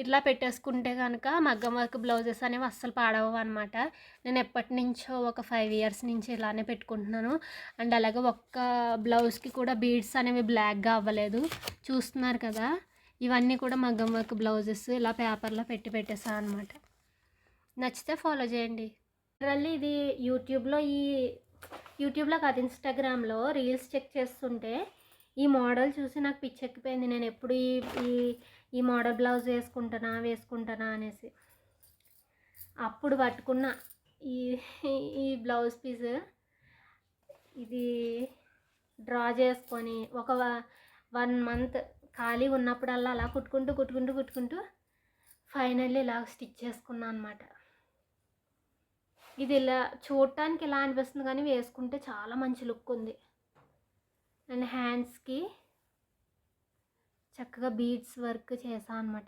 ఇట్లా పెట్టేసుకుంటే కనుక మగ్గం వర్క్ బ్లౌజెస్ అనేవి అస్సలు పాడవు అనమాట. నేను ఎప్పటి నుంచో ఒక 5 ఇయర్స్ నుంచి ఇలానే పెట్టుకుంటున్నాను. అండ్ అలాగే ఒక్క బ్లౌజ్కి కూడా బీడ్స్ అనేవి బ్లాక్గా అవ్వలేదు. చూస్తున్నారు కదా, ఇవన్నీ కూడా మగ్గం వర్క్ బ్లౌజెస్ ఇలా పేపర్లో పెట్టేసాను అనమాట. నచ్చితే ఫాలో చేయండి. లిటరల్లీ ఇది యూట్యూబ్లో కాదు, ఇన్స్టాగ్రామ్లో రీల్స్ చెక్ చేస్తుంటే ఈ మోడల్ చూసి నాకు పిచ్చెక్కిపోయింది. నేను ఎప్పుడు ఈ ఈ మోడల్ బ్లౌజ్ వేసుకుంటానా అనేసి అప్పుడు పట్టుకున్న ఈ ఈ బ్లౌజ్ పీస్. ఇది డ్రా చేసుకొని ఒక 1 మంత్ ఖాళీ ఉన్నప్పుడల్లా అలా కుట్టుకుంటూ ఫైనల్లీ ఇలా స్టిచ్ చేసుకున్నాను అనమాట. ఇది ఇలా చూడటానికి ఇలా అనిపిస్తుంది కానీ వేసుకుంటే చాలా మంచి లుక్ ఉంది. అండ్ హ్యాండ్స్కి చక్కగా బీడ్స్ వర్క్ చేశాను అనమాట.